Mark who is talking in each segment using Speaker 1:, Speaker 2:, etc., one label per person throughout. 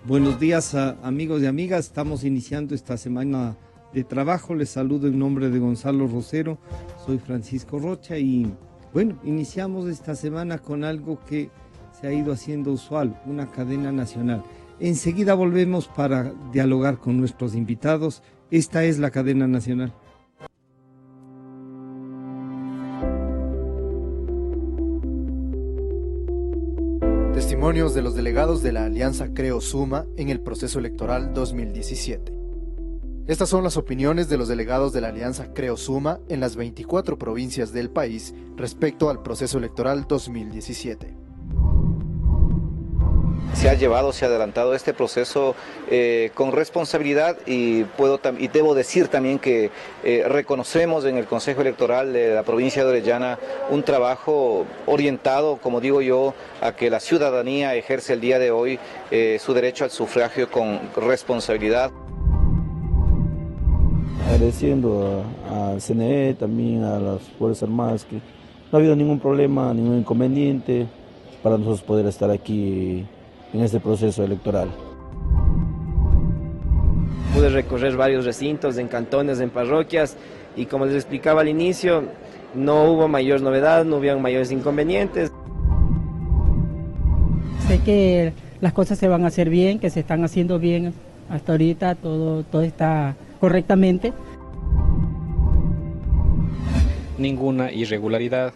Speaker 1: Buenos días, amigos y amigas. Estamos iniciando esta semana de trabajo. Les saludo en nombre de Gonzalo Rosero. Soy Francisco Rocha y bueno, iniciamos esta semana con algo que se ha ido haciendo usual, una cadena nacional. Enseguida volvemos para dialogar con nuestros invitados. Esta es la cadena nacional.
Speaker 2: Testimonios de los delegados de la Alianza Creo Suma en el proceso electoral 2017. Estas son las opiniones de los delegados de la Alianza Creo Suma en las 24 provincias del país respecto al proceso electoral 2017.
Speaker 3: Se ha adelantado este proceso con responsabilidad y debo decir también que reconocemos en el Consejo Electoral de la provincia de Orellana un trabajo orientado, como digo yo, a que la ciudadanía ejerce el día de hoy su derecho al sufragio con responsabilidad.
Speaker 4: Agradeciendo al CNE, también a las Fuerzas Armadas, que no ha habido ningún problema, ningún inconveniente para nosotros poder estar aquí en este proceso electoral.
Speaker 5: Pude recorrer varios recintos en cantones, en parroquias, y como les explicaba al inicio, no hubo mayor novedad, no hubieron mayores inconvenientes.
Speaker 6: Sé que las cosas se van a hacer bien, que se están haciendo bien hasta ahorita, todo está correctamente.
Speaker 7: Ninguna irregularidad,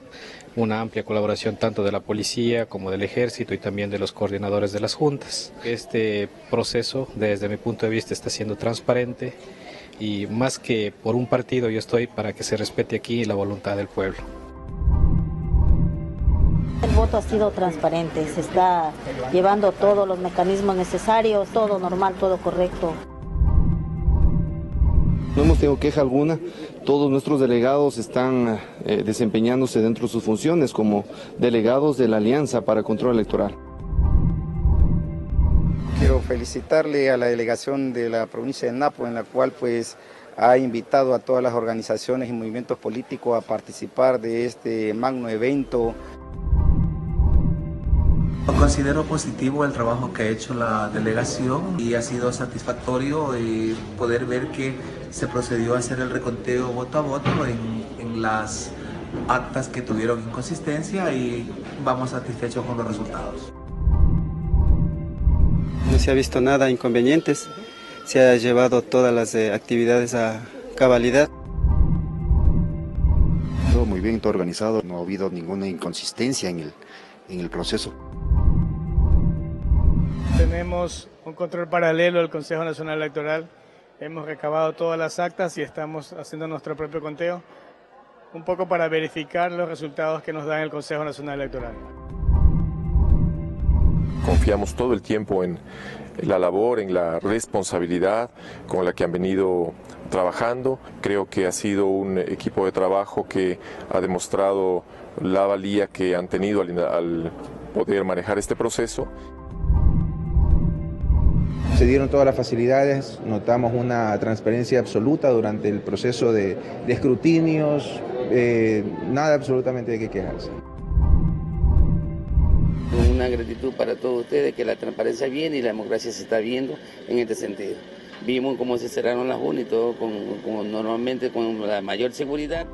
Speaker 7: una amplia colaboración tanto de la policía como del ejército y también de los coordinadores de las juntas. Este proceso, desde mi punto de vista, está siendo transparente y más que por un partido, yo estoy para que se respete aquí la voluntad del pueblo.
Speaker 8: El voto ha sido transparente, se está llevando todos los mecanismos necesarios, todo normal, todo correcto.
Speaker 9: No hemos tenido queja alguna, todos nuestros delegados están desempeñándose dentro de sus funciones como delegados de la Alianza para Control Electoral.
Speaker 10: Quiero felicitarle a la delegación de la provincia de Napo, en la cual pues ha invitado a todas las organizaciones y movimientos políticos a participar de este magno evento.
Speaker 11: Considero positivo el trabajo que ha hecho la delegación y ha sido satisfactorio poder ver que se procedió a hacer el reconteo voto a voto en las actas que tuvieron inconsistencia y vamos satisfechos con los resultados.
Speaker 12: No se ha visto nada inconvenientes, se ha llevado todas las actividades a cabalidad.
Speaker 13: Todo muy bien, todo organizado, no ha habido ninguna inconsistencia en el proceso.
Speaker 14: Tenemos un control paralelo del Consejo Nacional Electoral, hemos recabado todas las actas y estamos haciendo nuestro propio conteo, un poco para verificar los resultados que nos da el Consejo Nacional Electoral.
Speaker 15: Confiamos todo el tiempo en la labor, en la responsabilidad con la que han venido trabajando. Creo que ha sido un equipo de trabajo que ha demostrado la valía que han tenido al poder manejar este proceso.
Speaker 16: Se dieron todas las facilidades, notamos una transparencia absoluta durante el proceso de escrutinios, nada absolutamente de qué quejarse.
Speaker 17: Una gratitud para todos ustedes, que la transparencia viene y la democracia se está viendo en este sentido. Vimos cómo se cerraron las urnas y todo normalmente con la mayor seguridad.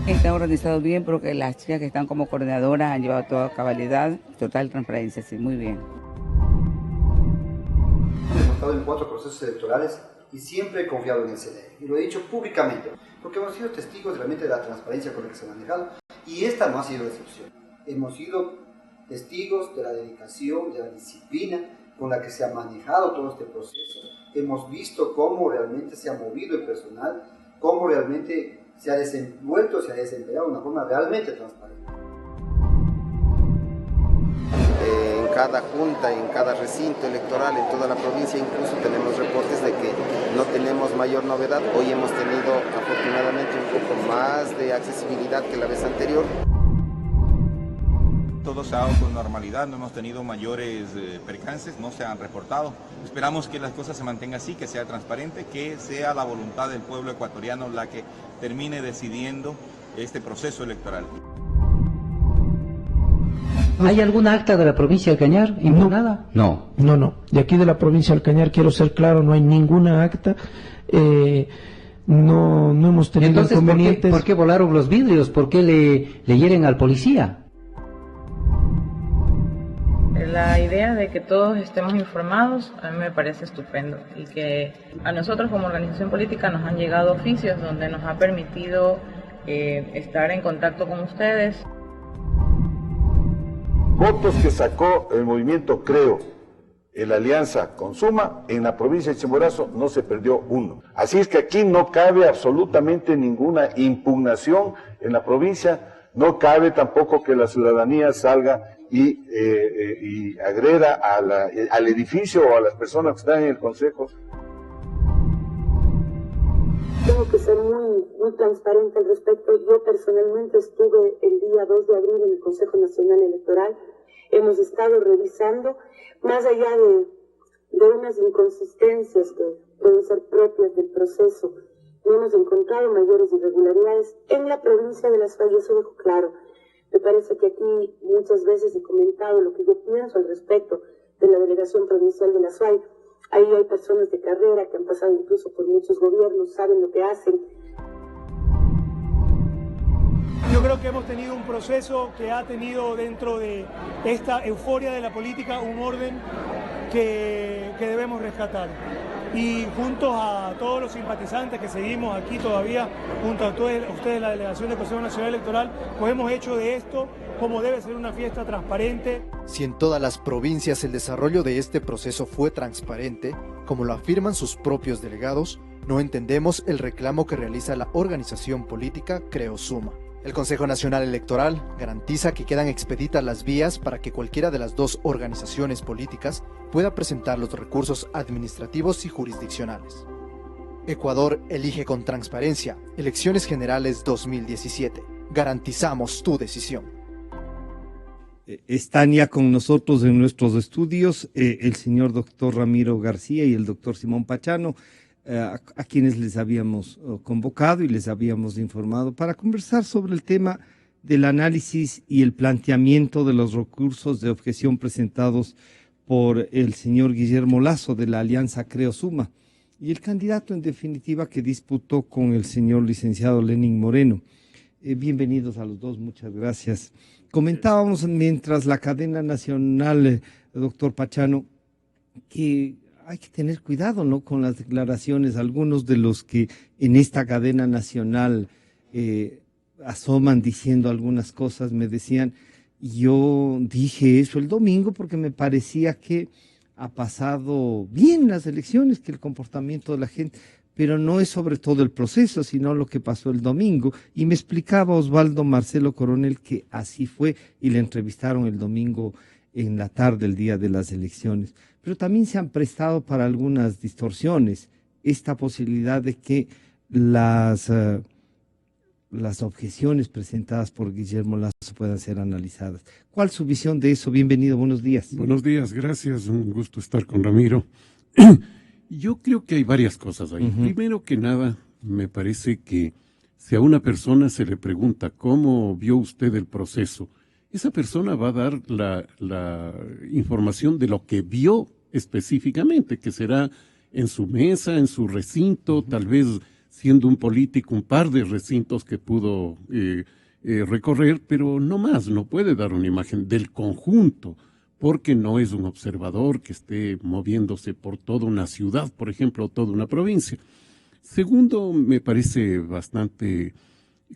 Speaker 18: Está organizado bien porque las chicas que están como coordinadoras han llevado toda cabalidad, total transparencia, sí, muy bien.
Speaker 19: Hemos estado en 4 procesos electorales y siempre he confiado en el CNE, y lo he dicho públicamente, porque hemos sido testigos realmente de la transparencia con la que se ha manejado, y esta no ha sido la excepción. Hemos sido testigos de la dedicación, de la disciplina con la que se ha manejado todo este proceso. Hemos visto cómo realmente se ha movido el personal, cómo realmente se ha desenvuelto, se ha desempeñado de una forma realmente transparente.
Speaker 10: En cada junta, en cada recinto electoral, en toda la provincia, incluso tenemos reportes de que no tenemos mayor novedad. Hoy hemos tenido afortunadamente un poco más de accesibilidad que la vez anterior.
Speaker 20: Todo se ha dado con normalidad, no hemos tenido mayores percances, no se han reportado. Esperamos que las cosas se mantengan así, que sea transparente, que sea la voluntad del pueblo ecuatoriano la que termine decidiendo este proceso electoral.
Speaker 21: ¿Hay alguna acta de la provincia del Cañar impugnada?
Speaker 22: No. De aquí de la provincia del Cañar, quiero ser claro, no hay ninguna acta. No hemos tenido
Speaker 21: entonces,
Speaker 22: inconvenientes.
Speaker 21: ¿por qué volaron los vidrios? ¿Por qué le hieren al policía?
Speaker 23: La idea de que todos estemos informados a mí me parece estupendo y que a nosotros como organización política nos han llegado oficios donde nos ha permitido estar en contacto con ustedes.
Speaker 24: Votos que sacó el movimiento Creo, la alianza con Suma, en la provincia de Chimborazo no se perdió uno. Así es que aquí no cabe absolutamente ninguna impugnación en la provincia, no cabe tampoco que la ciudadanía salga y agreda al edificio o a las personas que están en el Consejo.
Speaker 25: Tengo que ser muy transparente al respecto. Yo personalmente estuve el día 2 de abril en el Consejo Nacional Electoral. Hemos estado revisando, más allá de unas inconsistencias que pueden ser propias del proceso, no hemos encontrado mayores irregularidades en la provincia de Las Fallas. Eso dejo claro. Me parece que aquí muchas veces he comentado lo que yo pienso al respecto de la delegación provincial de La Suay. Ahí hay personas de carrera que han pasado incluso por muchos gobiernos, saben lo que hacen.
Speaker 26: Yo creo que hemos tenido un proceso que ha tenido dentro de esta euforia de la política un orden que debemos rescatar. Y juntos a todos los simpatizantes que seguimos aquí todavía, junto a ustedes la delegación del Consejo Nacional Electoral, pues hemos hecho de esto como debe ser una fiesta transparente.
Speaker 2: Si en todas las provincias el desarrollo de este proceso fue transparente, como lo afirman sus propios delegados, no entendemos el reclamo que realiza la organización política Creo Suma. El Consejo Nacional Electoral garantiza que quedan expeditas las vías para que cualquiera de las dos organizaciones políticas pueda presentar los recursos administrativos y jurisdiccionales. Ecuador elige con transparencia. Elecciones Generales 2017. Garantizamos tu decisión.
Speaker 1: Están ya con nosotros en nuestros estudios el señor doctor Ramiro García y el doctor Simón Pachano, a quienes les habíamos convocado y les habíamos informado para conversar sobre el tema del análisis y el planteamiento de los recursos de objeción presentados por el señor Guillermo Lasso de la Alianza Creo Suma y el candidato en definitiva que disputó con el señor licenciado Lenín Moreno. Bienvenidos a los dos, muchas gracias. Comentábamos mientras la cadena nacional, doctor Pachano, que hay que tener cuidado, ¿no?, con las declaraciones. Algunos de los que en esta cadena nacional asoman diciendo algunas cosas me decían, yo dije eso el domingo porque me parecía que ha pasado bien las elecciones, que el comportamiento de la gente, pero no es sobre todo el proceso, sino lo que pasó el domingo. Y me explicaba Osvaldo Marcelo Coronel que así fue y le entrevistaron el domingo en la tarde, el día de las elecciones. Pero también se han prestado para algunas distorsiones, esta posibilidad de que las objeciones presentadas por Guillermo Lasso puedan ser analizadas. ¿Cuál es su visión de eso? Bienvenido, buenos días.
Speaker 27: Buenos días, gracias, un gusto estar con Ramiro. Yo creo que hay varias cosas ahí. Primero que nada, me parece que si a una persona se le pregunta cómo vio usted el proceso, esa persona va a dar la información de lo que vio específicamente, que será en su mesa, en su recinto, tal vez siendo un político, un par de recintos que pudo recorrer, pero no más, no puede dar una imagen del conjunto, porque no es un observador que esté moviéndose por toda una ciudad, por ejemplo, toda una provincia. Segundo, me parece bastante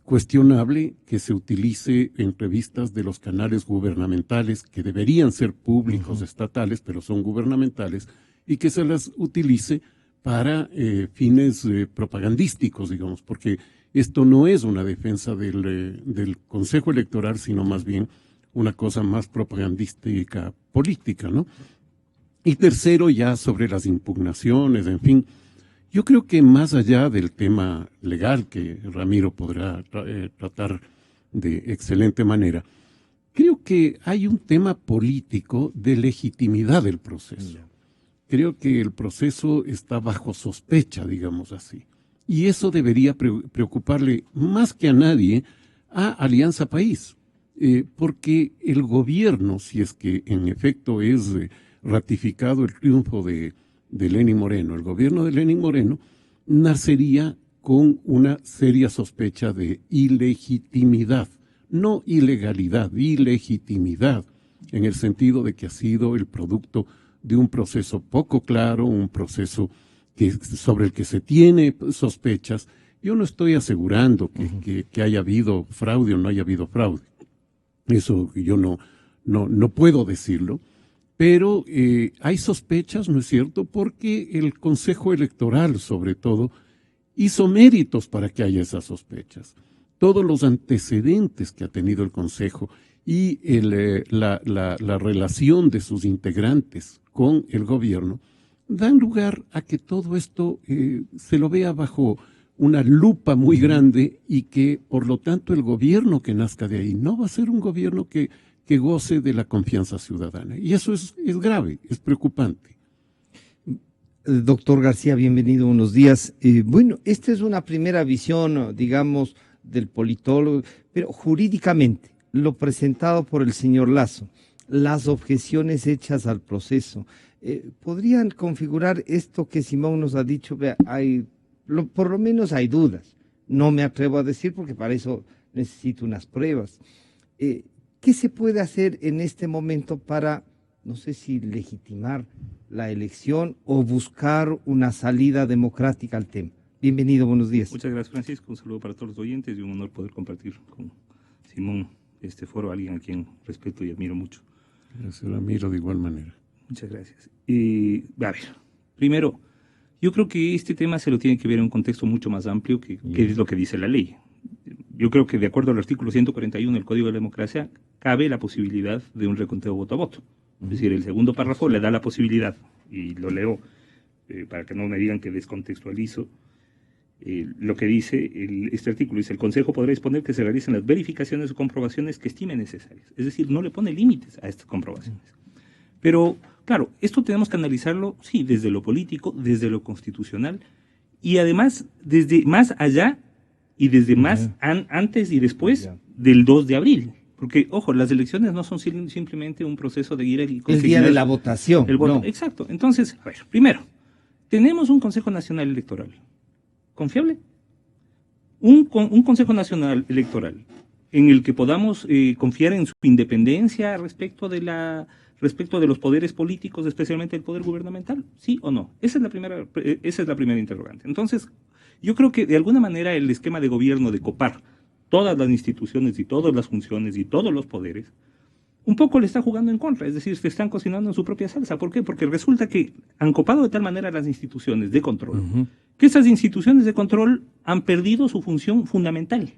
Speaker 27: cuestionable que se utilice entrevistas de los canales gubernamentales, que deberían ser públicos, estatales, pero son gubernamentales, y que se las utilice para fines propagandísticos, digamos, porque esto no es una defensa del Consejo Electoral, sino más bien una cosa más propagandística política, ¿no? Y tercero, ya sobre las impugnaciones, en fin, yo creo que más allá del tema legal, que Ramiro podrá tratar de excelente manera, creo que hay un tema político de legitimidad del proceso. Creo que el proceso está bajo sospecha, digamos así. Y eso debería preocuparle más que a nadie a Alianza País. porque el gobierno, si es que en efecto es ratificado el triunfo de Lenín Moreno, el gobierno de Lenín Moreno nacería con una seria sospecha de ilegitimidad, no ilegalidad, ilegitimidad, en el sentido de que ha sido el producto de un proceso poco claro, un proceso sobre el que se tiene sospechas. Yo no estoy asegurando que haya habido fraude o no haya habido fraude. Eso yo no puedo decirlo, pero hay sospechas, ¿no es cierto?, porque el Consejo Electoral, sobre todo, hizo méritos para que haya esas sospechas. Todos los antecedentes que ha tenido el Consejo y la relación de sus integrantes con el gobierno dan lugar a que todo esto se lo vea bajo una lupa muy grande y que, por lo tanto, el gobierno que nazca de ahí no va a ser un gobierno que goce de la confianza ciudadana. Y eso es grave, es preocupante.
Speaker 1: Doctor García, bienvenido, buenos días. Bueno, esta es una primera visión, digamos, del politólogo, pero jurídicamente, lo presentado por el señor Lasso, las objeciones hechas al proceso, ¿podrían configurar esto que Simón nos ha dicho? Vea, por lo menos hay dudas. No me atrevo a decir porque para eso necesito unas pruebas. ¿Qué se puede hacer en este momento para, no sé si legitimar la elección o buscar una salida democrática al tema? Bienvenido, buenos días.
Speaker 3: Muchas gracias, Francisco. Un saludo para todos los oyentes y un honor poder compartir con Simón este foro, alguien a quien respeto y admiro mucho.
Speaker 27: Gracias, lo admiro de igual manera.
Speaker 3: Muchas gracias. A ver, primero, yo creo que este tema se lo tiene que ver en un contexto mucho más amplio que es lo que dice la ley. Yo creo que de acuerdo al artículo 141 del Código de la Democracia, cabe la posibilidad de un reconteo voto a voto. Es decir, el segundo párrafo le da la posibilidad, y lo leo para que no me digan que descontextualizo, lo que dice este artículo. Dice: el Consejo podrá disponer que se realicen las verificaciones o comprobaciones que estime necesarias. Es decir, no le pone límites a estas comprobaciones. Pero, claro, esto tenemos que analizarlo, sí, desde lo político, desde lo constitucional, y además desde más allá y desde más antes y después del 2 de abril. Porque, ojo, las elecciones no son simplemente un proceso de ir y
Speaker 1: el día de la votación.
Speaker 3: El voto.
Speaker 1: No.
Speaker 3: Exacto. Entonces, a ver, primero, tenemos un Consejo Nacional Electoral confiable. Un Consejo Nacional Electoral en el que podamos confiar en su independencia respecto de los poderes políticos, especialmente el poder gubernamental, ¿sí o no? Esa es la primera interrogante. Entonces, yo creo que de alguna manera el esquema de gobierno de copar todas las instituciones y todas las funciones y todos los poderes, un poco le está jugando en contra, es decir, se están cocinando en su propia salsa. ¿Por qué? Porque resulta que han copado de tal manera las instituciones de control, que esas instituciones de control han perdido su función fundamental,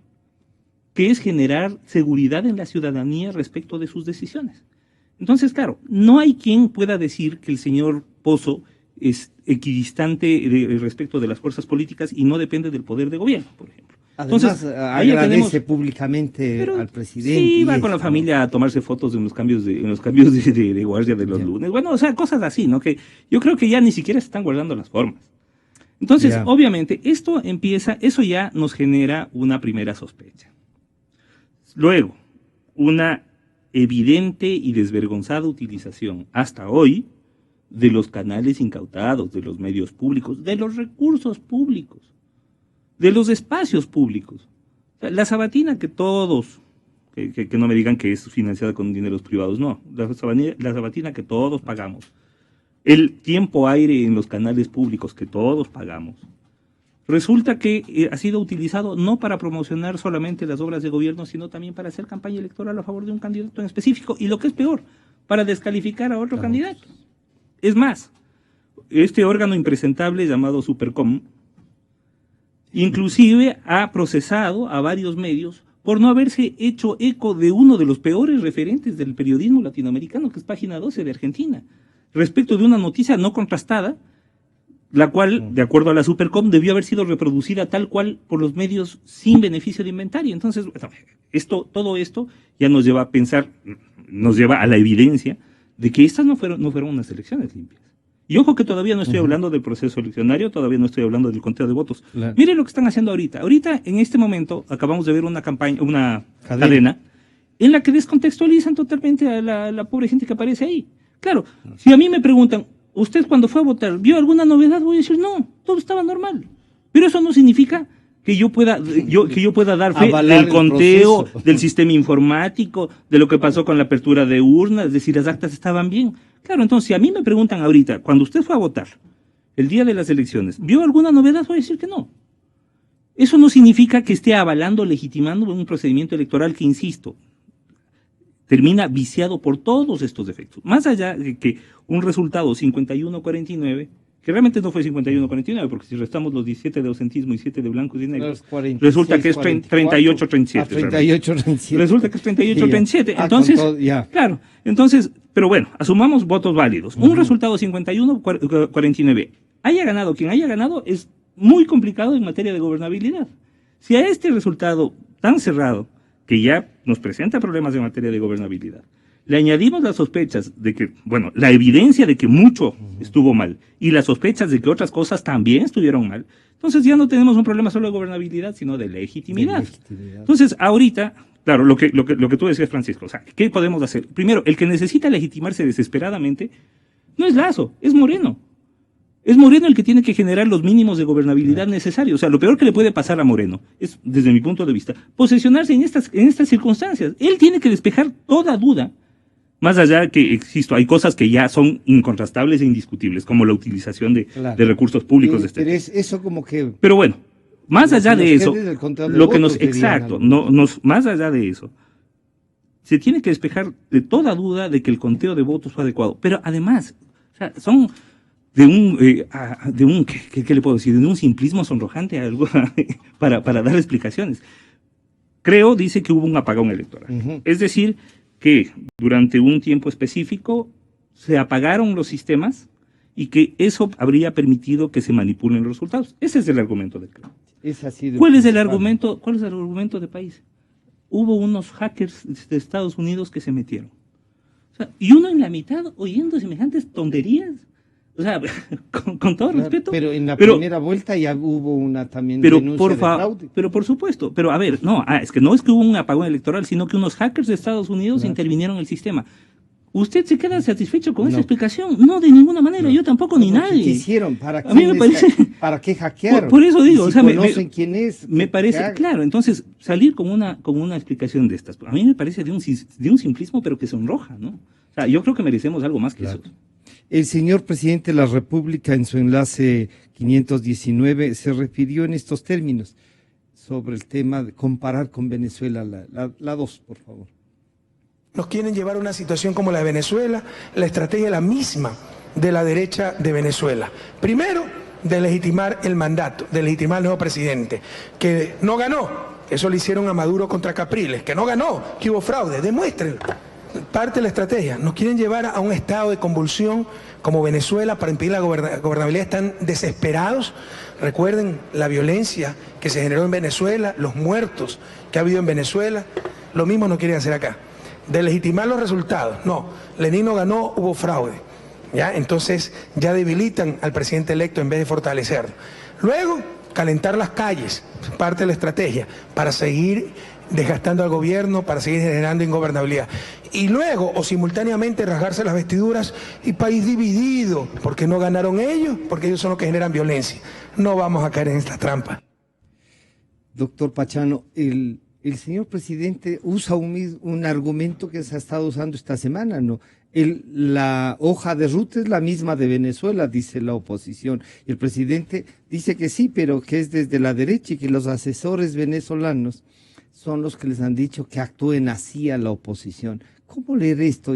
Speaker 3: que es generar seguridad en la ciudadanía respecto de sus decisiones. Entonces, claro, no hay quien pueda decir que el señor Pozo es equidistante respecto de las fuerzas políticas y no depende del poder de gobierno, por ejemplo.
Speaker 1: Además, agradece públicamente al presidente.
Speaker 3: Sí, va con la familia a tomarse fotos en los cambios de guardia de los lunes. Bueno, o sea, cosas así, ¿no? Que yo creo que ya ni siquiera se están guardando las formas. Entonces, obviamente, eso ya nos genera una primera sospecha. Luego, una evidente y desvergonzada utilización hasta hoy de los canales incautados, de los medios públicos, de los recursos públicos, de los espacios públicos. La sabatina que todos, que no me digan que es financiada con dineros privados, no, la sabatina que todos pagamos, el tiempo aire en los canales públicos que todos pagamos, resulta que ha sido utilizado no para promocionar solamente las obras de gobierno, sino también para hacer campaña electoral a favor de un candidato en específico, y lo que es peor, para descalificar a otro candidato. Es más, este órgano impresentable llamado Supercom, inclusive ha procesado a varios medios por no haberse hecho eco de uno de los peores referentes del periodismo latinoamericano, que es Página 12 de Argentina, respecto de una noticia no contrastada, la cual, de acuerdo a la Supercom, debió haber sido reproducida tal cual por los medios sin beneficio de inventario. Entonces, todo esto ya nos lleva a pensar, nos lleva a la evidencia de que estas no fueron unas elecciones limpias. Y ojo que todavía no estoy hablando del proceso eleccionario, todavía no estoy hablando del conteo de votos. Miren lo que están haciendo ahorita. Ahorita, en este momento, acabamos de ver una cadena en la que descontextualizan totalmente a la pobre gente que aparece ahí. Claro, si a mí me preguntan, ¿usted cuando fue a votar vio alguna novedad? Voy a decir, no, todo estaba normal. Pero eso no significa que yo pueda dar fe del conteo, del sistema informático, de lo que pasó con la apertura de urnas, es decir, las actas estaban bien. Claro, entonces, si a mí me preguntan ahorita, cuando usted fue a votar, el día de las elecciones, ¿vio alguna novedad? Voy a decir que no. Eso no significa que esté avalando, legitimando un procedimiento electoral que, insisto, termina viciado por todos estos defectos. Más allá de que un resultado 51-49, que realmente no fue 51-49, porque si restamos los 17 de ausentismo y 7 de blancos y negros, resulta que es 38-37. 38-37. Resulta que es 38-37. Entonces, claro, entonces, pero bueno, asumamos votos válidos. Un resultado 51-49. Haya ganado quien haya ganado, es muy complicado en materia de gobernabilidad. Si a este resultado tan cerrado, que ya nos presenta problemas en materia de gobernabilidad, le añadimos las sospechas de que, bueno, la evidencia de que mucho estuvo mal y las sospechas de que otras cosas también estuvieron mal, entonces ya no tenemos un problema solo de gobernabilidad, sino de legitimidad. Entonces, ahorita, claro, lo que tú decías, Francisco, o sea, ¿qué podemos hacer? Primero, el que necesita legitimarse desesperadamente no es Lasso, es Moreno. Es Moreno el que tiene que generar los mínimos de gobernabilidad necesarios. O sea, lo peor que le puede pasar a Moreno es, desde mi punto de vista, posesionarse en estas circunstancias. Él tiene que despejar toda duda. Más allá de que, existo, hay cosas que ya son incontrastables e indiscutibles, como la utilización de recursos públicos.
Speaker 1: Pero es eso como que...
Speaker 3: Pero bueno, más allá de eso, lo que nos... Exacto, más allá de eso, se tiene que despejar de toda duda de que el conteo de votos fue adecuado. Pero además, o sea, son... ¿qué le puedo decir? De un simplismo sonrojante para dar explicaciones. Creo, dice que hubo un apagón electoral. Es decir, que durante un tiempo específico se apagaron los sistemas y que eso habría permitido que se manipulen los resultados. Ese es el argumento de Creo. ¿Cuál es el argumento de país? Hubo unos hackers de Estados Unidos que se metieron. O sea, y uno en la mitad oyendo semejantes tonterías. O sea, con todo respeto.
Speaker 1: Pero en la primera vuelta ya hubo una también denuncia de fraude.
Speaker 3: Pero por supuesto, pero a ver, es que no es que hubo un apagón electoral, sino que unos hackers de Estados Unidos intervinieron en el sistema. ¿Usted se queda satisfecho con esa explicación? No, de ninguna manera, yo tampoco, ni nadie.
Speaker 1: ¿Qué hicieron?
Speaker 3: A mí me parece...
Speaker 1: ¿Para qué hackearon?
Speaker 3: Por eso digo,
Speaker 1: o sea, conocen quién es.
Speaker 3: Me parece, claro, entonces, salir con una explicación de estas, a mí me parece de un simplismo, pero que sonroja, ¿no? O sea, yo creo que merecemos algo más que eso.
Speaker 1: El señor presidente de la República, en su enlace 519, se refirió en estos términos sobre el tema de comparar con Venezuela. La 2, por favor.
Speaker 4: Nos quieren llevar a una situación como la de Venezuela, la estrategia es la misma de la derecha de Venezuela. Primero, de legitimar el mandato, de legitimar al nuevo presidente, que no ganó. Eso le hicieron a Maduro contra Capriles, que no ganó, que hubo fraude, demuéstrenlo. Parte de la estrategia, nos quieren llevar a un estado de convulsión como Venezuela para impedir la gobernabilidad, están desesperados. Recuerden la violencia que se generó en Venezuela, los muertos que ha habido en Venezuela, lo mismo no quieren hacer acá. De legitimar los resultados, no, Lenín no ganó, hubo fraude, ¿ya? Entonces ya debilitan al presidente electo en vez de fortalecerlo. Luego, calentar las calles, parte de la estrategia, para seguir desgastando al gobierno, para seguir generando ingobernabilidad. Y luego, o simultáneamente, rasgarse las vestiduras y país dividido, porque no ganaron ellos, porque ellos son los que generan violencia. No vamos a caer en esta trampa.
Speaker 1: Doctor Pachano, el señor presidente usa un argumento que se ha estado usando esta semana, ¿no? La hoja de ruta es la misma de Venezuela, dice la oposición. Y el presidente dice que sí, pero que es desde la derecha y que los asesores venezolanos son los que les han dicho que actúen así a la oposición. ¿Cómo leer esto?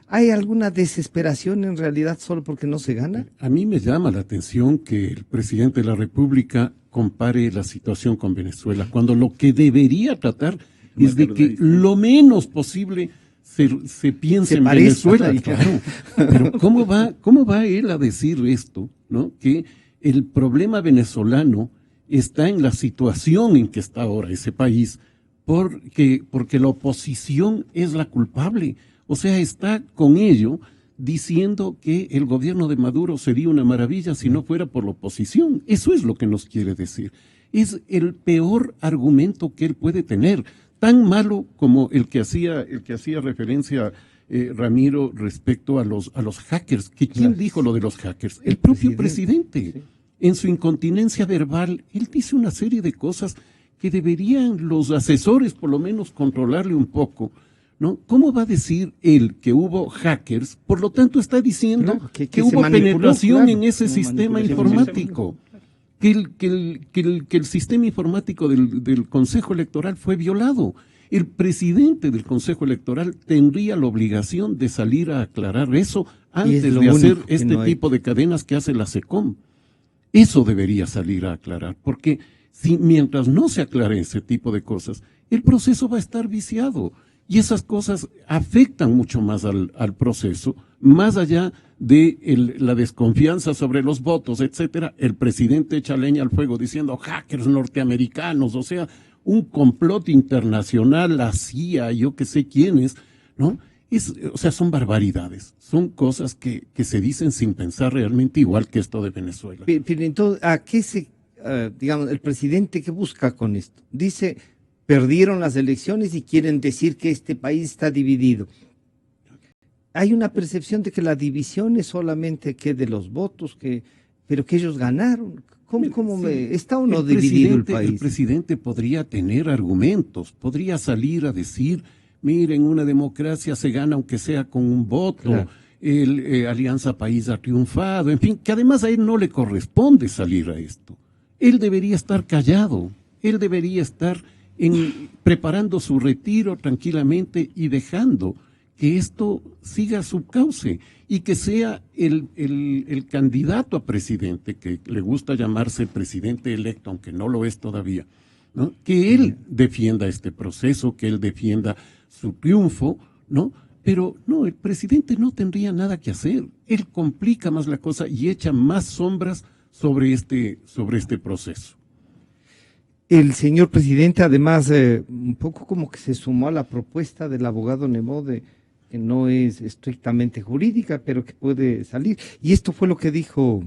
Speaker 1: ¿Hay alguna desesperación en realidad solo porque no se gana?
Speaker 27: A mí me llama la atención que el presidente de la República compare la situación con Venezuela, cuando lo que debería tratar es de que lo menos posible se piense en Venezuela. Claro. Pero ¿cómo va él a decir esto, ¿no? Que el problema venezolano está en la situación en que está ahora ese país, porque la oposición es la culpable. O sea, está con ello diciendo que el gobierno de Maduro sería una maravilla si no fuera por la oposición. Eso es lo que nos quiere decir. Es el peor argumento que él puede tener. tan malo como el que hacía referencia Ramiro respecto a los hackers. ¿Quién dijo lo de los hackers? El propio presidente. Sí. En su incontinencia verbal, él dice una serie de cosas que deberían los asesores por lo menos controlarle un poco, ¿no? ¿Cómo va a decir él que hubo hackers? Por lo tanto está diciendo que hubo penetración en ese sistema informático. Que el sistema informático del Consejo Electoral fue violado. El presidente del Consejo Electoral tendría la obligación de salir a aclarar eso antes de hacer este tipo de cadenas que hace la SECOM. Eso debería salir a aclarar, porque mientras no se aclare ese tipo de cosas, el proceso va a estar viciado. Y esas cosas afectan mucho más al proceso, más allá de la desconfianza sobre los votos, etcétera. El presidente echa leña al fuego diciendo hackers norteamericanos, o sea, un complot internacional, la CIA, yo que sé quiénes, ¿no? O sea, son barbaridades, son cosas que se dicen sin pensar realmente, igual que esto de Venezuela.
Speaker 1: Pero entonces, ¿a qué digamos, el presidente qué busca con esto? Dice, perdieron las elecciones y quieren decir que este país está dividido. Hay una percepción de que la división es solamente que de los votos, pero que ellos ganaron. ¿Cómo está o no dividido el país?
Speaker 27: El presidente podría tener argumentos, podría salir a decir, miren, una democracia se gana aunque sea con un voto, claro. Alianza País ha triunfado, en fin, que además a él no le corresponde salir a esto. Él debería estar callado, él debería estar preparando su retiro tranquilamente y dejando que esto siga su cauce y que sea el candidato a presidente, que le gusta llamarse presidente electo, aunque no lo es todavía, ¿no? Que él defienda este proceso, que él defienda su triunfo, ¿no? Pero no, el presidente no tendría nada que hacer. Él complica más la cosa y echa más sombras sobre este proceso.
Speaker 1: El señor presidente, además, un poco como que se sumó a la propuesta del abogado Nebot, que no es estrictamente jurídica, pero que puede salir. Y esto fue lo que dijo.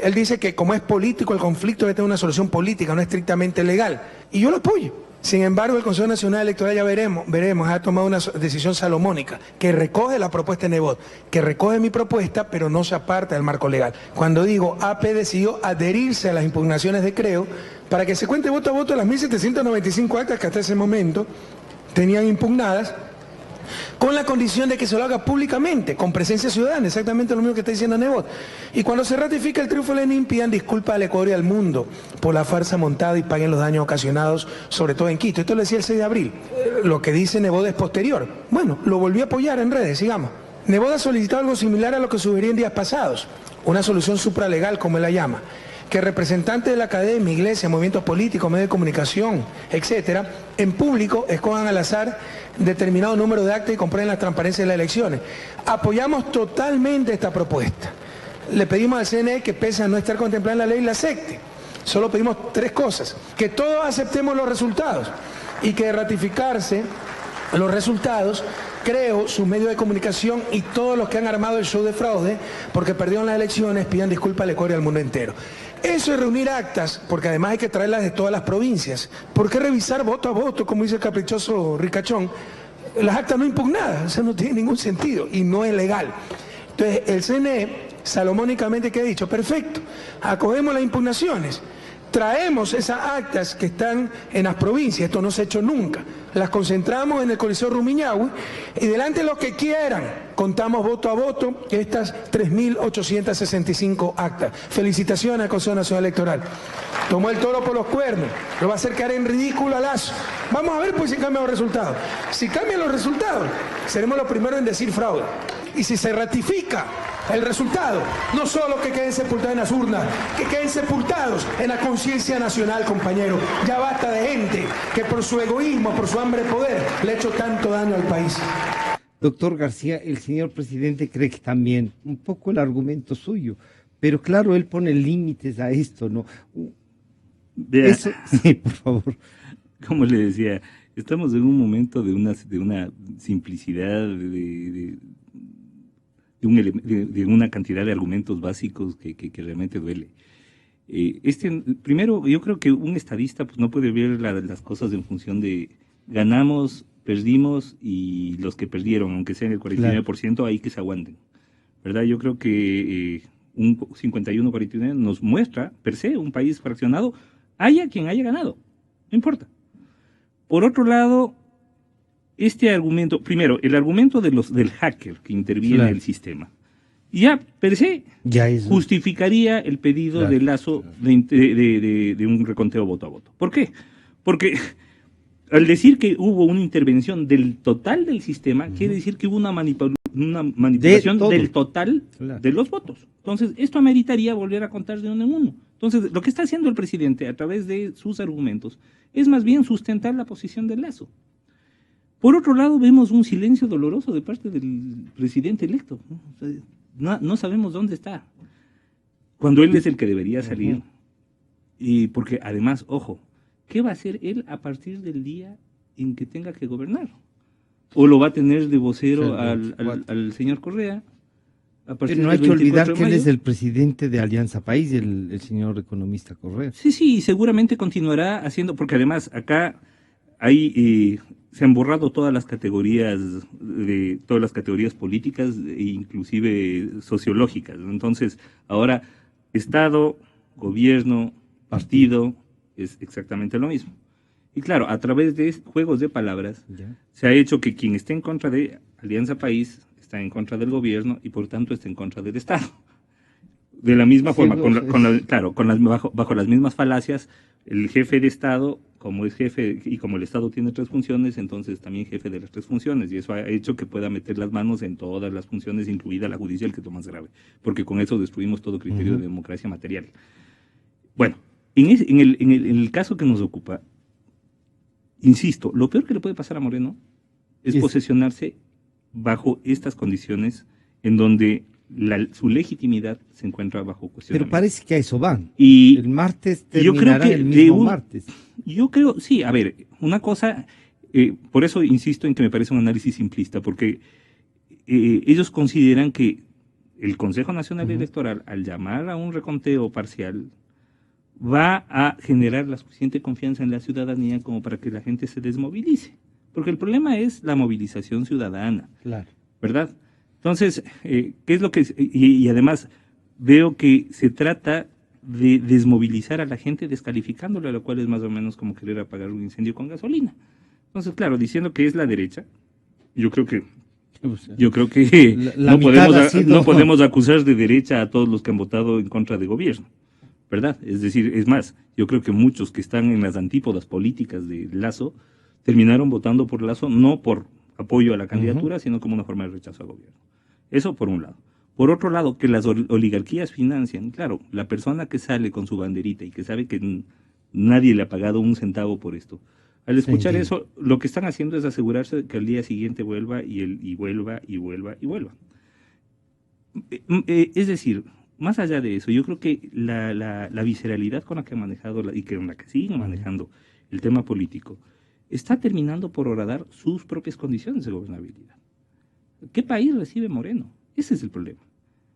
Speaker 4: Él dice que como es político, el conflicto debe tener una solución política, no estrictamente legal. Y yo lo apoyo. Sin embargo, el Consejo Nacional Electoral, ya veremos, ha tomado una decisión salomónica, que recoge la propuesta de Nebot, que recoge mi propuesta, pero no se aparta del marco legal. Cuando digo, AP decidió adherirse a las impugnaciones de Creo, para que se cuente voto a voto las 1.795 actas que hasta ese momento tenían impugnadas, con la condición de que se lo haga públicamente, con presencia ciudadana, exactamente lo mismo que está diciendo Nebot. Y cuando se ratifica el triunfo de Lenin, pidan disculpas al Ecuador y al mundo por la farsa montada y paguen los daños ocasionados, sobre todo en Quito. Esto lo decía el 6 de abril. Lo que dice Nebot es posterior. Bueno, lo volví a apoyar en redes, sigamos. Nebot ha solicitado algo similar a lo que sugerí en días pasados, una solución supralegal, como él la llama, que representantes de la academia, iglesia, movimientos políticos, medios de comunicación, etcétera, en público escojan al azar determinado número de actas y comprueben la transparencia de las elecciones. Apoyamos totalmente esta propuesta. Le pedimos al CNE que, pese a no estar contemplada en la ley, la acepte. Solo pedimos 3 cosas: que todos aceptemos los resultados y que, de ratificarse los resultados, Creo, sus medios de comunicación y todos los que han armado el show de fraude porque perdieron las elecciones, pidan disculpas al Ecuador y al mundo entero. Eso es reunir actas, porque además hay que traerlas de todas las provincias. ¿Por qué revisar voto a voto, como dice el caprichoso ricachón? Las actas no impugnadas, eso no tiene ningún sentido y no es legal. Entonces, el CNE, salomónicamente, ¿qué ha dicho? Perfecto, acogemos las impugnaciones, traemos esas actas que están en las provincias, esto no se ha hecho nunca, las concentramos en el Coliseo Rumiñahui y delante de los que quieran contamos voto a voto estas 3.865 actas. Felicitaciones al Consejo Nacional Electoral. Tomó el toro por los cuernos, lo va a hacer caer en ridículo a Lazo. Vamos a ver pues si cambian los resultados. Si cambian los resultados, seremos los primeros en decir fraude. Y si se ratifica el resultado, no solo que queden sepultados en las urnas, que queden sepultados en la conciencia nacional, compañero. Ya basta de gente que por su egoísmo, por su hambre de poder, le ha hecho tanto daño al país.
Speaker 1: Doctor García, el señor presidente cree que también, un poco el argumento suyo, pero claro, él pone límites a esto, ¿no?
Speaker 3: Eso,
Speaker 1: sí, por favor.
Speaker 3: Como le decía, estamos en un momento de una simplicidad, de una cantidad de argumentos básicos que realmente duele. Primero, yo creo que un estadista pues no puede ver las cosas en función de ganamos, perdimos y los que perdieron, aunque sean el 49%, ahí que se aguanten, ¿verdad? Yo creo que un 51-49 nos muestra, per se, un país fraccionado, haya quien haya ganado, no importa. Por otro lado, este argumento, primero, el argumento del hacker que interviene en el sistema, ya per se justificaría el pedido de Lasso de un reconteo voto a voto. ¿Por qué? Porque al decir que hubo una intervención del total del sistema, quiere decir que hubo una manipulación del total de los votos. Entonces, esto ameritaría volver a contar de uno en uno. Entonces, lo que está haciendo el presidente a través de sus argumentos es más bien sustentar la posición de Lasso. Por otro lado, vemos un silencio doloroso de parte del presidente electo. No sabemos dónde está, cuando él es el que debería salir. Y porque además, ojo, ¿qué va a hacer él a partir del día en que tenga que gobernar? ¿O lo va a tener de vocero al señor Correa?
Speaker 1: Pero no hay que olvidar que él es el presidente de Alianza País, el señor economista Correa.
Speaker 3: Sí, seguramente continuará haciendo, porque además acá hay... se han borrado todas las categorías políticas e inclusive sociológicas. Entonces, ahora Estado, gobierno, partido es exactamente lo mismo. Y claro, a través de juegos de palabras se ha hecho que quien esté en contra de Alianza País está en contra del gobierno y por tanto está en contra del Estado. De la misma forma, bajo las mismas falacias, el jefe de Estado, como es jefe y como el Estado tiene 3 funciones, entonces también jefe de las 3 funciones, y eso ha hecho que pueda meter las manos en todas las funciones, incluida la judicial, que es lo más grave, porque con eso destruimos todo criterio de democracia material. Bueno, en el caso que nos ocupa, insisto, lo peor que le puede pasar a Moreno es posesionarse bajo estas condiciones en donde su legitimidad se encuentra bajo cuestionamiento.
Speaker 1: Pero parece que a eso van. Y el martes terminará el mismo martes.
Speaker 3: Yo creo, sí, a ver, una cosa, por eso insisto en que me parece un análisis simplista, porque ellos consideran que el Consejo Nacional Electoral, al llamar a un reconteo parcial, va a generar la suficiente confianza en la ciudadanía como para que la gente se desmovilice. Porque el problema es la movilización ciudadana, ¿verdad? Entonces, ¿qué es lo que y además veo que se trata de desmovilizar a la gente descalificándola, lo cual es más o menos como querer apagar un incendio con gasolina. Entonces, claro, diciendo que es la derecha, yo creo que no podemos acusar de derecha a todos los que han votado en contra de gobierno, ¿verdad? Es decir, es más, yo creo que muchos que están en las antípodas políticas de Lasso terminaron votando por Lasso no por apoyo a la candidatura, sino como una forma de rechazo al gobierno. Eso por un lado. Por otro lado, que las oligarquías financian, claro, la persona que sale con su banderita y que sabe que nadie le ha pagado un centavo por esto, al escuchar eso, lo que están haciendo es asegurarse de que al día siguiente vuelva y vuelva. Es decir, más allá de eso, yo creo que la visceralidad con la que han manejado y con la que siguen manejando el tema político está terminando por horadar sus propias condiciones de gobernabilidad. ¿Qué país recibe Moreno? Ese es el problema.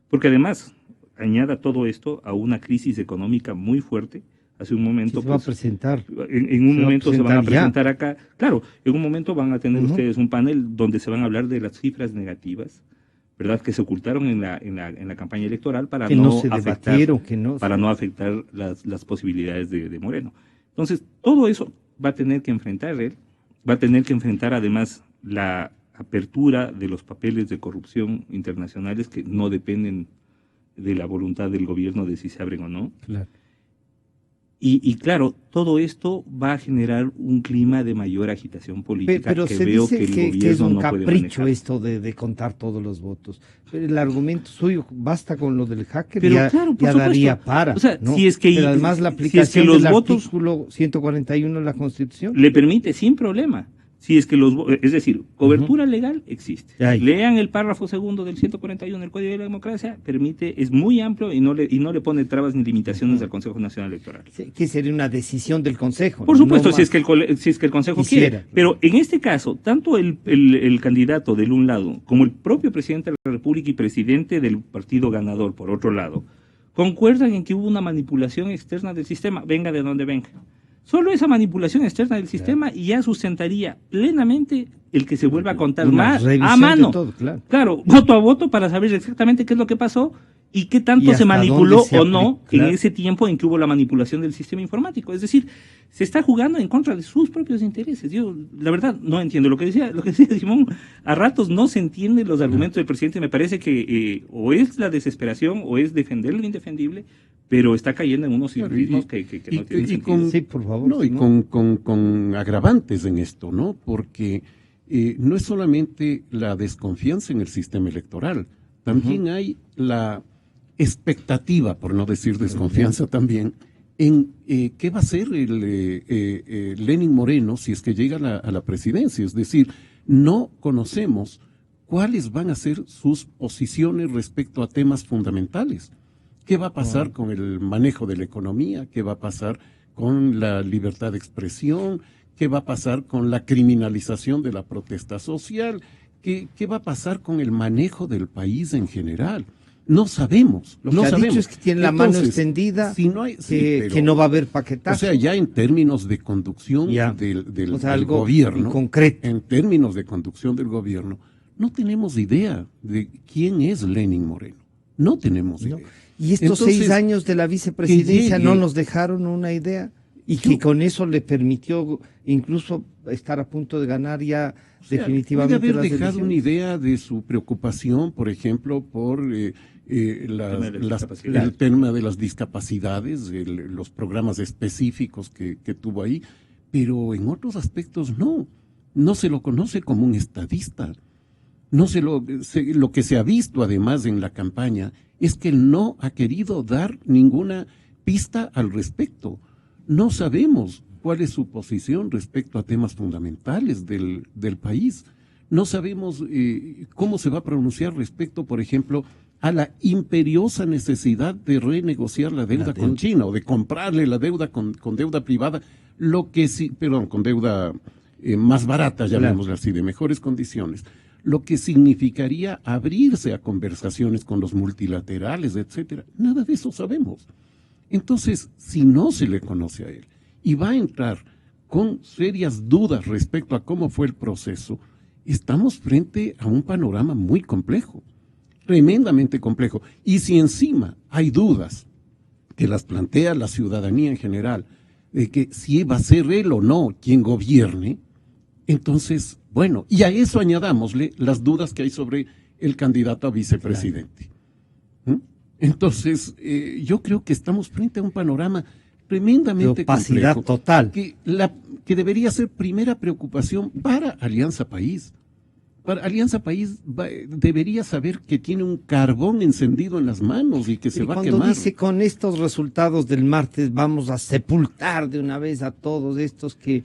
Speaker 3: Porque además, añada todo esto a una crisis económica muy fuerte. Hace un momento
Speaker 1: se va a presentar.
Speaker 3: En un momento se van a presentar acá. Claro, en un momento van a tener ustedes un panel donde se van a hablar de las cifras negativas, ¿verdad? Que se ocultaron en la campaña electoral para no afectar las posibilidades de Moreno. Entonces, todo eso va a tener que enfrentar él, va a tener que enfrentar además la apertura de los papeles de corrupción internacionales que no dependen de la voluntad del gobierno de si se abren o no.
Speaker 1: Claro.
Speaker 3: Y claro, todo esto va a generar un clima de mayor agitación política
Speaker 1: pero
Speaker 3: que
Speaker 1: se
Speaker 3: veo
Speaker 1: dice
Speaker 3: que el gobierno
Speaker 1: es un
Speaker 3: no puede
Speaker 1: capricho
Speaker 3: manejar.
Speaker 1: esto de contar todos los votos. Pero el argumento suyo, basta con lo del hacker,
Speaker 3: Pero
Speaker 1: ya,
Speaker 3: claro, por
Speaker 1: ya daría para.
Speaker 3: O sea,
Speaker 1: ¿no?
Speaker 3: si es que,
Speaker 1: pero además la aplicación
Speaker 3: si es que los
Speaker 1: del
Speaker 3: votos
Speaker 1: artículo 141 de la Constitución
Speaker 3: le permite sin problema. Si es que es decir, cobertura legal existe. Lean el párrafo segundo del 141 del Código de la Democracia, es muy amplio y no le pone trabas ni limitaciones al Consejo Nacional Electoral.
Speaker 1: Sí, que sería una decisión del Consejo.
Speaker 3: Por supuesto,
Speaker 1: no
Speaker 3: si es que el Consejo quiere. Pero en este caso, tanto el candidato del un lado, como el propio presidente de la República y presidente del partido ganador, por otro lado, concuerdan en que hubo una manipulación externa del sistema, venga de donde venga. Solo esa manipulación externa del sistema y ya sustentaría plenamente el que se vuelva a contar más a mano.
Speaker 1: Todo,
Speaker 3: claro, voto a voto para saber exactamente qué es lo que pasó y qué tanto se manipuló o no en ese tiempo en que hubo la manipulación del sistema informático. Es decir, se está jugando en contra de sus propios intereses. Yo, la verdad, no entiendo. Lo que decía Simón, a ratos no se entienden los argumentos del presidente. Me parece que o es la desesperación o es defender lo indefendible, pero está cayendo en unos sofismas que no tienen sentido.
Speaker 27: Sí, por favor. No, y con agravantes en esto, ¿no? Porque no es solamente la desconfianza en el sistema electoral, también hay la expectativa, por no decir desconfianza también, en qué va a hacer Lenín Moreno si es que llega a la presidencia. Es decir, no conocemos cuáles van a ser sus posiciones respecto a temas fundamentales. ¿Qué va a pasar con el manejo de la economía? ¿Qué va a pasar con la libertad de expresión? ¿Qué va a pasar con la criminalización de la protesta social? ¿Qué va a pasar con el manejo del país en general? No sabemos.
Speaker 1: Lo que ha dicho es que tiene la mano extendida,
Speaker 27: si no hay,
Speaker 1: que no va a haber paquetazo.
Speaker 27: O sea, ya en términos de conducción del
Speaker 1: algo
Speaker 27: gobierno,
Speaker 1: concreto.
Speaker 27: En términos de conducción del gobierno, no tenemos idea de quién es Lenín Moreno. No tenemos idea.
Speaker 1: Y estos 6 años de la vicepresidencia no nos dejaron una idea y que con eso le permitió incluso estar a punto de ganar ya definitivamente
Speaker 27: puede haber
Speaker 1: las
Speaker 27: dejado
Speaker 1: elecciones.
Speaker 27: una idea de su preocupación, por ejemplo, por el tema de las discapacidades, los programas específicos que tuvo ahí, pero en otros aspectos no se lo conoce como un estadista. Lo que se ha visto además en la campaña es que él no ha querido dar ninguna pista al respecto. No sabemos cuál es su posición respecto a temas fundamentales del país. No sabemos cómo se va a pronunciar respecto, por ejemplo, a la imperiosa necesidad de renegociar la deuda con China o de comprarle la deuda con deuda privada, con deuda más barata, llamémosla así, de mejores condiciones, lo que significaría abrirse a conversaciones con los multilaterales, etcétera. Nada de eso sabemos. Entonces, si no se le conoce a él y va a entrar con serias dudas respecto a cómo fue el proceso, estamos frente a un panorama muy complejo, tremendamente complejo. Y si encima hay dudas que las plantea la ciudadanía en general, de que si va a ser él o no quien gobierne, entonces, bueno, y a eso añadámosle las dudas que hay sobre el candidato a vicepresidente. Entonces, yo creo que estamos frente a un panorama tremendamente
Speaker 1: de opacidad
Speaker 27: complejo,
Speaker 1: total.
Speaker 27: Que debería ser primera preocupación para Alianza País. Para Alianza País debería saber que tiene un carbón encendido en las manos y que se va a quemar.
Speaker 1: Cuando dice con estos resultados del martes vamos a sepultar de una vez a todos estos que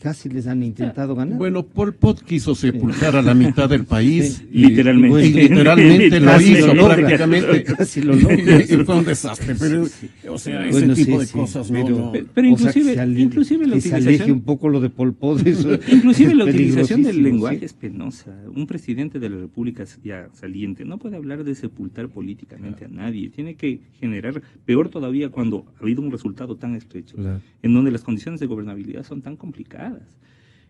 Speaker 1: casi les han intentado ganar.
Speaker 27: Bueno, Pol Pot quiso sepultar a la mitad del país.
Speaker 3: Literalmente.
Speaker 27: Y literalmente lo hizo prácticamente.
Speaker 1: Casi lo logra.
Speaker 27: Y fue un desastre. Pero, o sea, ese tipo de cosas no.
Speaker 3: Pero inclusive la
Speaker 1: utilización. Se aleje un poco lo de Pol Pot.
Speaker 3: Inclusive la utilización del lenguaje es penosa. Un presidente de la República ya saliente no puede hablar de sepultar políticamente a nadie. Tiene que generar, peor todavía cuando ha habido un resultado tan estrecho, en donde las condiciones de gobernabilidad son tan complicadas.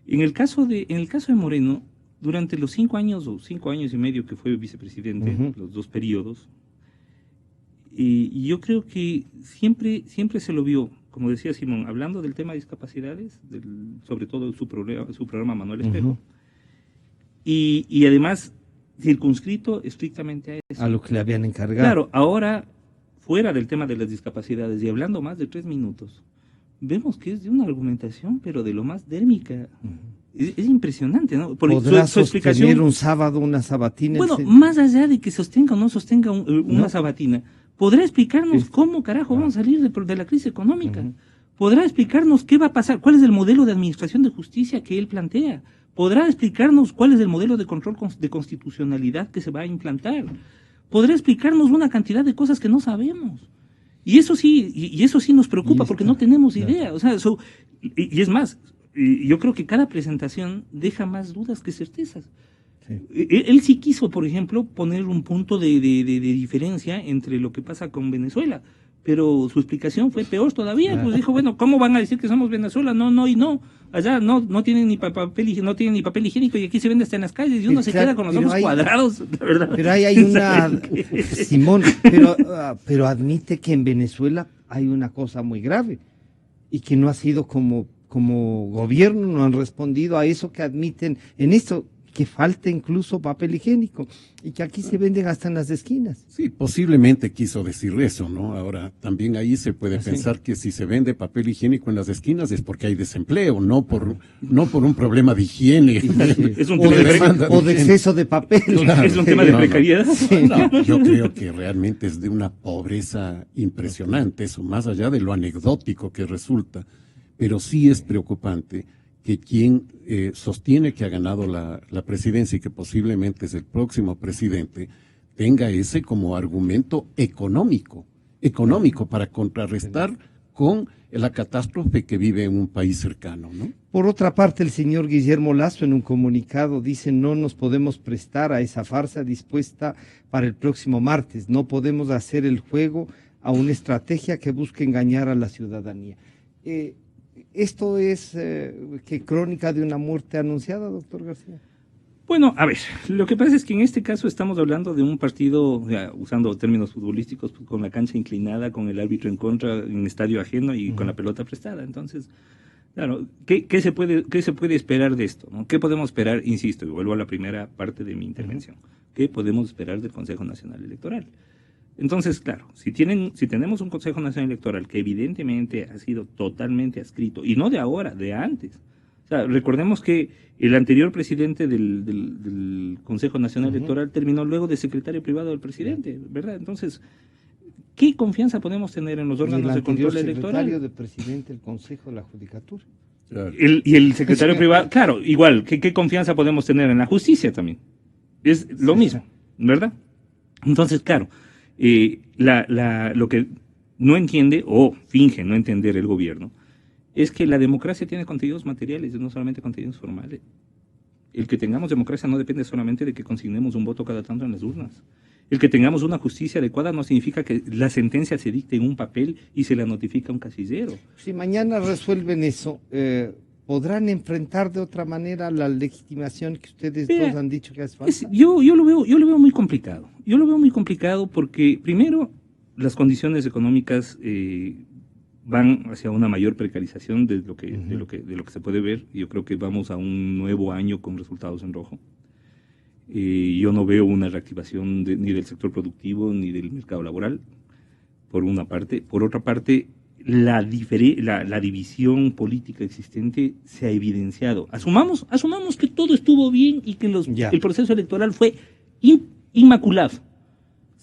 Speaker 3: En el caso de Moreno, durante los 5 años o 5 años y medio que fue vicepresidente, los 2 periodos, y yo creo que siempre se lo vio, como decía Simón, hablando del tema de discapacidades, sobre todo su programa Manuel Espejo, y además circunscrito estrictamente a eso.
Speaker 1: A lo que le habían encargado.
Speaker 3: Claro, ahora, fuera del tema de las discapacidades y hablando más de 3 minutos, vemos que es de una argumentación, pero de lo más dérmica. Es impresionante, ¿no?
Speaker 1: ¿Podrá su explicación un sábado una sabatina?
Speaker 3: Bueno, más allá de que sostenga o no sostenga una sabatina, ¿podrá explicarnos cómo carajo vamos a salir de la crisis económica? ¿Podrá explicarnos qué va a pasar? ¿Cuál es el modelo de administración de justicia que él plantea? ¿Podrá explicarnos cuál es el modelo de control de constitucionalidad que se va a implantar? ¿Podrá explicarnos una cantidad de cosas que no sabemos? Y eso sí nos preocupa porque no tenemos idea. O sea, y es más, yo creo que cada presentación deja más dudas que certezas. Él sí quiso, por ejemplo, poner un punto de diferencia entre lo que pasa con Venezuela, pero su explicación fue peor todavía. Pues dijo, bueno, ¿cómo van a decir que somos Venezuela? No y no. Allá no tienen ni papel higiénico y aquí se vende hasta en las calles y uno se queda con los ojos cuadrados, la verdad.
Speaker 1: Pero hay una... Simón, pero admite que en Venezuela hay una cosa muy grave y que no ha sido como gobierno, no han respondido a eso que admiten en esto, que falta incluso papel higiénico y que aquí se venden hasta en las esquinas.
Speaker 27: Sí, posiblemente quiso decir eso, ¿no? Ahora, también ahí se puede pensar que si se vende papel higiénico en las esquinas es porque hay desempleo, no por un problema de higiene.
Speaker 3: Es un
Speaker 1: o de exceso de papel.
Speaker 3: Claro, es un tema de precariedad.
Speaker 27: No, yo creo que realmente es de una pobreza impresionante, eso, más allá de lo anecdótico que resulta, pero sí es preocupante que quien sostiene que ha ganado la presidencia y que posiblemente es el próximo presidente, tenga ese como argumento económico para contrarrestar con la catástrofe que vive en un país cercano, ¿no?
Speaker 1: Por otra parte, el señor Guillermo Lasso en un comunicado dice: no nos podemos prestar a esa farsa dispuesta para el próximo martes, no podemos hacer el juego a una estrategia que busque engañar a la ciudadanía. ¿Esto es que crónica de una muerte anunciada, doctor García?
Speaker 3: Bueno, a ver, lo que pasa es que en este caso estamos hablando de un partido, usando términos futbolísticos, pues, con la cancha inclinada, con el árbitro en contra, en estadio ajeno y con la pelota prestada. Entonces, claro, ¿qué se puede esperar de esto, ¿no? ¿Qué podemos esperar? Insisto, y vuelvo a la primera parte de mi intervención. ¿Qué podemos esperar del Consejo Nacional Electoral? Entonces, claro, si tenemos un Consejo Nacional Electoral que evidentemente ha sido totalmente adscrito, y no de ahora, de antes. O sea, recordemos que el anterior presidente del Consejo Nacional Electoral terminó luego de secretario privado del presidente, ¿verdad? Entonces, ¿qué confianza podemos tener en los órganos de control electoral?
Speaker 1: El secretario de presidente del Consejo de la Judicatura.
Speaker 3: Claro. Y el secretario privado, claro, igual, ¿qué confianza podemos tener en la justicia también? Es lo mismo, ¿verdad? Entonces, claro, lo que no entiende o finge no entender el gobierno es que la democracia tiene contenidos materiales, no solamente contenidos formales. El que tengamos democracia no depende solamente de que consignemos un voto cada tanto en las urnas. El que tengamos una justicia adecuada no significa que la sentencia se dicte en un papel y se la notifica a un casillero.
Speaker 1: Si mañana resuelven eso, ¿podrán enfrentar de otra manera la legitimación que ustedes dos han dicho que hace falta?
Speaker 3: Yo lo veo muy complicado. Yo lo veo muy complicado porque, primero, las condiciones económicas van hacia una mayor precarización de lo que se puede ver. Yo creo que vamos a un nuevo año con resultados en rojo. Yo no veo una reactivación ni del sector productivo ni del mercado laboral, por una parte. Por otra parte, la división política existente se ha evidenciado. Asumamos que todo estuvo bien y que el proceso electoral fue inmaculado.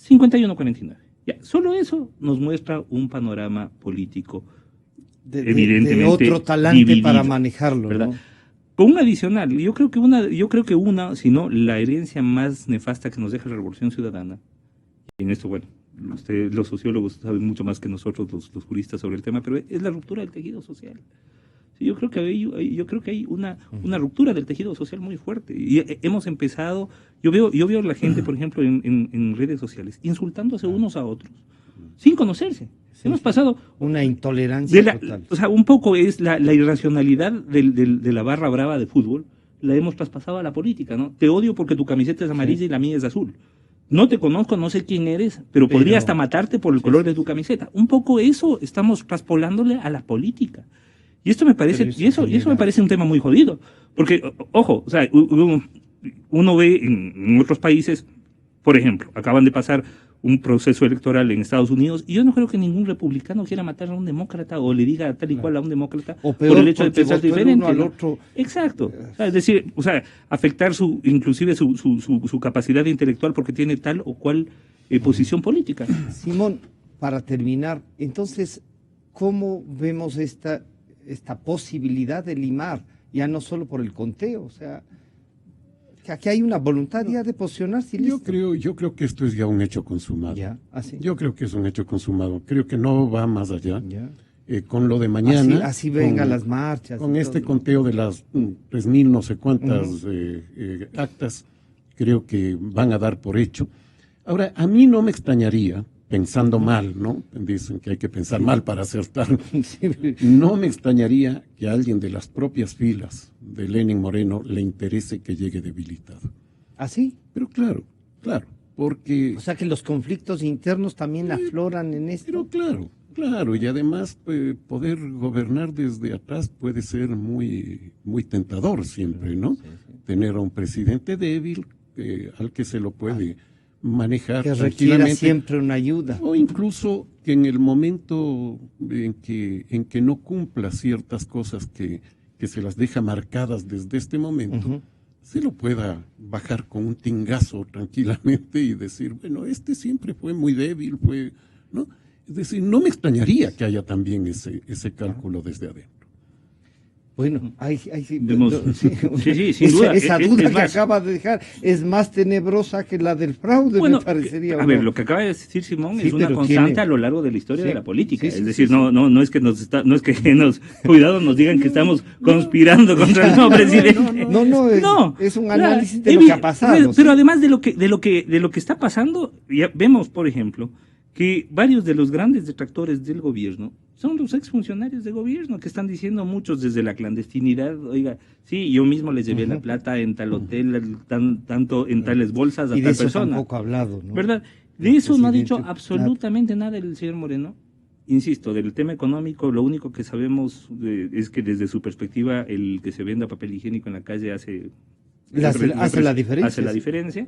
Speaker 3: 51-49. Ya, solo eso nos muestra un panorama político evidentemente
Speaker 1: de otro talante dividido, para manejarlo,
Speaker 3: ¿verdad?
Speaker 1: ¿no?
Speaker 3: Con un adicional, yo creo que una, si no, la herencia más nefasta que nos deja la Revolución Ciudadana, y en esto, bueno, los sociólogos saben mucho más que nosotros, los juristas, sobre el tema, pero es la ruptura del tejido social. Sí, yo creo que hay una ruptura del tejido social muy fuerte. Y hemos empezado, yo veo a la gente, por ejemplo, en redes sociales, insultándose unos a otros, sin conocerse. Hemos pasado
Speaker 1: una intolerancia total.
Speaker 3: O sea, un poco es la irracionalidad de la barra brava de fútbol, la hemos traspasado a la política, ¿no? Te odio porque tu camiseta es amarilla y la mía es azul. No te conozco, no sé quién eres, pero podría hasta matarte por el color de tu camiseta. Un poco eso estamos traspolándole a la política. Y esto me parece, eso me parece un tema muy jodido. Porque, ojo, o sea, uno ve en otros países, por ejemplo, acaban de pasar un proceso electoral en Estados Unidos, y yo no creo que ningún republicano quiera matar a un demócrata o le diga tal y cual a un demócrata
Speaker 1: peor,
Speaker 3: por el hecho de pensar diferente.
Speaker 1: Al otro.
Speaker 3: Exacto. Es decir, afectar inclusive su capacidad intelectual porque tiene tal o cual posición política.
Speaker 1: Simón, para terminar, entonces, ¿cómo vemos esta posibilidad de limar, ya no solo por el conteo? O sea, que aquí hay una voluntad ya de posicionarse.
Speaker 27: Yo creo que esto es ya un hecho consumado. Yo creo que es un hecho consumado. Creo que no va más allá. Con lo de mañana.
Speaker 1: Así vengan las marchas.
Speaker 27: Con este conteo de las 3.000 no sé cuántas actas, creo que van a dar por hecho. Ahora, a mí no me extrañaría, pensando mal, ¿no? Dicen que hay que pensar mal para acertar. No me extrañaría que a alguien de las propias filas de Lenin Moreno le interese que llegue debilitado.
Speaker 1: ¿Ah, sí?
Speaker 27: Pero claro, porque...
Speaker 1: O sea que los conflictos internos también afloran en esto.
Speaker 27: Pero claro, y además poder gobernar desde atrás puede ser muy, muy tentador siempre, ¿no? Sí. Tener a un presidente débil al que se lo puede manejar
Speaker 1: que requiera siempre una ayuda.
Speaker 27: O incluso que en el momento en que no cumpla ciertas cosas que se las deja marcadas desde este momento, se lo pueda bajar con un tingazo tranquilamente y decir, bueno, este siempre fue muy débil, ¿no? Es decir, no me extrañaría que haya también ese cálculo desde adentro.
Speaker 1: Bueno,
Speaker 3: sin duda.
Speaker 1: Esa duda que acaba de dejar es más tenebrosa que la del fraude, me parecería.
Speaker 3: A ver, lo que acaba de decir Simón es una constante a lo largo de la historia de la política. Es decir, no es que cuidado nos digan que estamos conspirando contra el nuevo presidente.
Speaker 1: No, es un análisis de lo que ha pasado.
Speaker 3: Pero además de lo que está pasando, ya vemos, por ejemplo, que varios de los grandes detractores del gobierno son los exfuncionarios de gobierno que están diciendo muchos desde la clandestinidad, oiga, sí, yo mismo les llevé la plata en tal hotel, tanto en tales bolsas a tal persona. Y de eso
Speaker 1: tampoco ha hablado, ¿no?
Speaker 3: ¿Verdad? De eso no ha dicho absolutamente nada el señor Moreno. Insisto, del tema económico, lo único que sabemos es que desde su perspectiva el que se venda papel higiénico en la calle hace
Speaker 1: la diferencia.
Speaker 3: Hace la diferencia.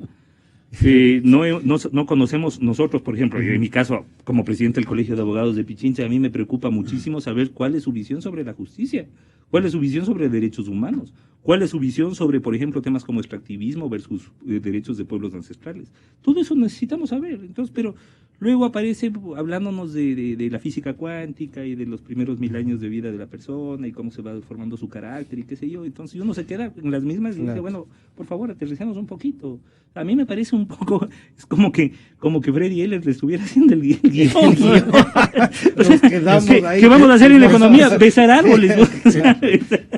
Speaker 3: No conocemos nosotros, por ejemplo, en mi caso, como presidente del Colegio de Abogados de Pichincha, a mí me preocupa muchísimo saber cuál es su visión sobre la justicia, cuál es su visión sobre derechos humanos, cuál es su visión sobre, por ejemplo, temas como extractivismo versus derechos de pueblos ancestrales. Todo eso necesitamos saber. Entonces, pero luego aparece hablándonos de la física cuántica y de los primeros 1000 años de vida de la persona y cómo se va formando su carácter y qué sé yo. Entonces uno se queda en las mismas y dice, bueno, por favor, aterricemos un poquito. A mí me parece un poco, es como que Freddy Heller le estuviera haciendo el guión. ¿Qué vamos a hacer en la economía? Besar árboles.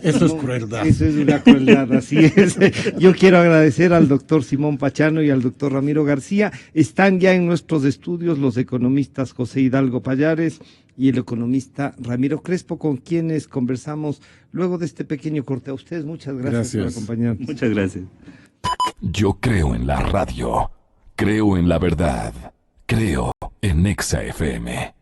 Speaker 27: Eso es crueldad.
Speaker 1: Eso es una crueldad, así es. Yo quiero agradecer al doctor Simón Pachano y al doctor Ramiro García. Están ya en nuestros estudios los economistas José Hidalgo Pallares y el economista Ramiro Crespo, con quienes conversamos luego de este pequeño corte. A ustedes muchas gracias por acompañarnos.
Speaker 3: Muchas gracias.
Speaker 5: Yo creo en la radio, creo en la verdad, creo en Nexa FM.